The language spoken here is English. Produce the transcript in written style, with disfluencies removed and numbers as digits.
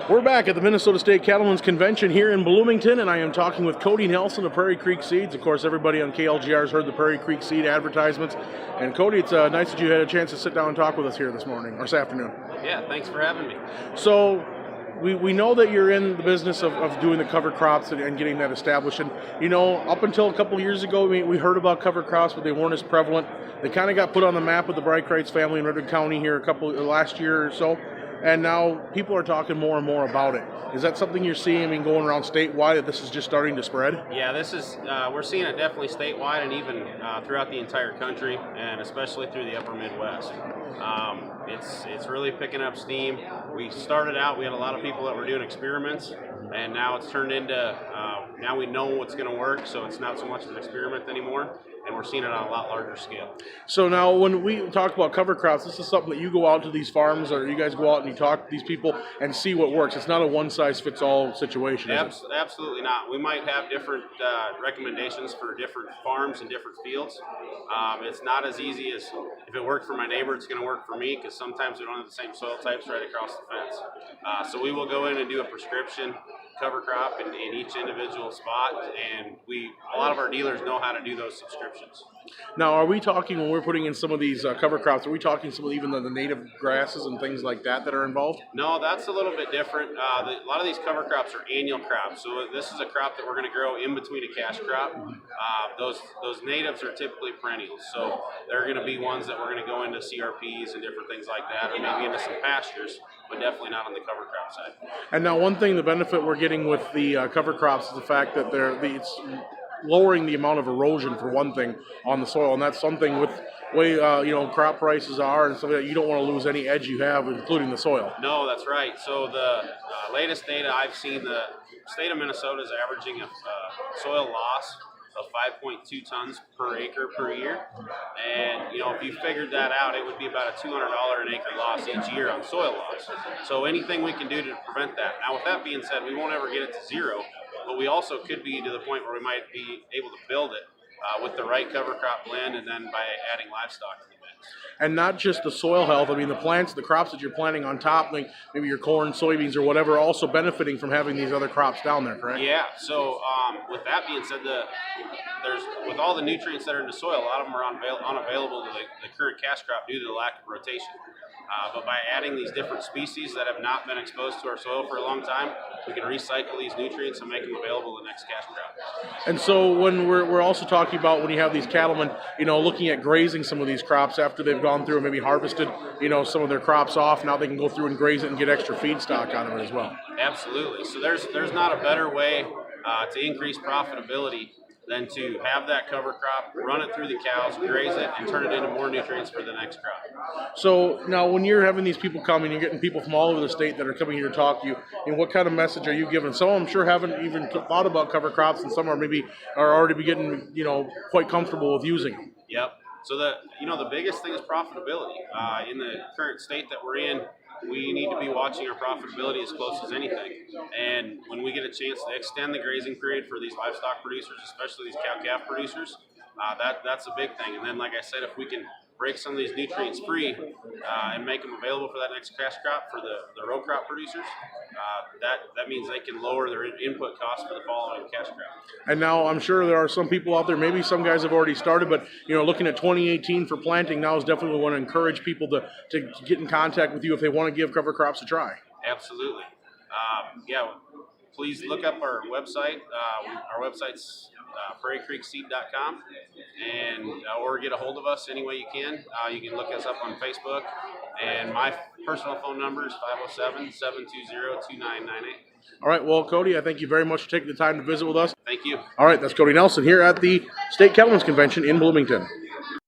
We're back at the Minnesota State Cattlemen's Convention here in Bloomington, and I am talking with Cody Nelson of Prairie Creek Seeds. Of course, everybody on KLGR has heard the Prairie Creek Seed advertisements. And Cody, it's nice that you had a chance to sit down and talk with us here this morning, or this afternoon. Yeah, thanks for having me. So, we know that you're in the business of doing the cover crops and getting that established. And, up until a couple years ago, we heard about cover crops, but they weren't as prevalent. They kind of got put on the map with the Bryce family in Redwood County here last year or so. And now people are talking more and more about it. Is that something you're seeing, going around statewide, that this is just starting to spread? Yeah, we're seeing it definitely statewide and even throughout the entire country, and especially through the upper Midwest. It's really picking up steam. We started out, we had a lot of people that were doing experiments, and now it's turned into, now we know what's going to work, so it's not so much of an experiment anymore. And we're seeing it on a lot larger scale. So now when we talk about cover crops, this is something that you go out to these farms, or you guys go out and you talk to these people and see what works. It's not a one-size-fits-all situation, is it? Absolutely not. We might have different recommendations for different farms and different fields. It's not as easy as if it worked for my neighbor, it's going to work for me, because sometimes we don't have the same soil types right across the fence. So we will go in and do a prescription cover crop in each individual spot, and a lot of our dealers know how to do those subscriptions. Now, are we talking, when we're putting in some of these cover crops, are we talking some of even the native grasses and things like that are involved? No, that's a little bit different. A lot of these cover crops are annual crops, so this is a crop that we're going to grow in between a cash crop. Those natives are typically perennials, so they're going to be ones that we're going to go into CRPs and different things like that, or maybe into some pastures, but definitely not on the cover crop side. And now, one thing, the benefit we're getting with the cover crops is the fact that it's lowering the amount of erosion, for one thing, on the soil, and that's something with the way crop prices are and stuff like that. You don't want to lose any edge you have, including the soil. No, that's right. So the layest data I've seen, the state of Minnesota is averaging a soil loss of 5.2 tons per acre per year. And, if you figured that out, it would be about a $200 an acre loss each year on soil loss. So anything we can do to prevent that. Now, with that being said, we won't ever get it to zero, but we also could be to the point where we might be able to build it with the right cover crop blend, and then by adding livestock to the mix. And not just the soil health. the plants, the crops that you're planting on top, like maybe your corn, soybeans, or whatever, are also benefiting from having these other crops down there, correct? Yeah. So with that being said, with all the nutrients that are in the soil, a lot of them are unavailable to the current cash crop due to the lack of rotation. But by adding these different species that have not been exposed to our soil for a long time, we can recycle these nutrients and make them available to the next cash crop. And so when we're also talking about, when you have these cattlemen, looking at grazing some of these crops after they've gone through and maybe harvested, some of their crops off, now they can go through and graze it and get extra feedstock out of it as well. Absolutely. So there's not a better way to increase profitability than to have that cover crop, run it through the cows, graze it, and turn it into more nutrients for the next crop. So now when you're having these people come, and you're getting people from all over the state that are coming here to talk to you, and what kind of message are you giving? Some of them sure haven't even thought about cover crops, and some are already getting, quite comfortable with using them. Yep. So the biggest thing is profitability. In the current state that we're in, we need to be watching our profitability as close as anything. And when we get a chance to extend the grazing period for these livestock producers, especially these cow-calf producers, that's a big thing. And then, like I said, if we can break some of these nutrients free and make them available for that next cash crop for the row crop producers, that means they can lower their input costs for the following cash crop. And now I'm sure there are some people out there, maybe some guys have already started, but looking at 2018 for planting now is definitely want to encourage people to get in contact with you if they want to give cover crops a try. Absolutely. Please look up our website. Our website's prairiecreekseed.com, and or get a hold of us any way you can. You can look us up on Facebook, and my personal phone number is 507-720-2998. All right, well, Cody, I thank you very much for taking the time to visit with us. Thank you. All right, that's Cody Nelson here at the State Cattlemen's Convention in Bloomington.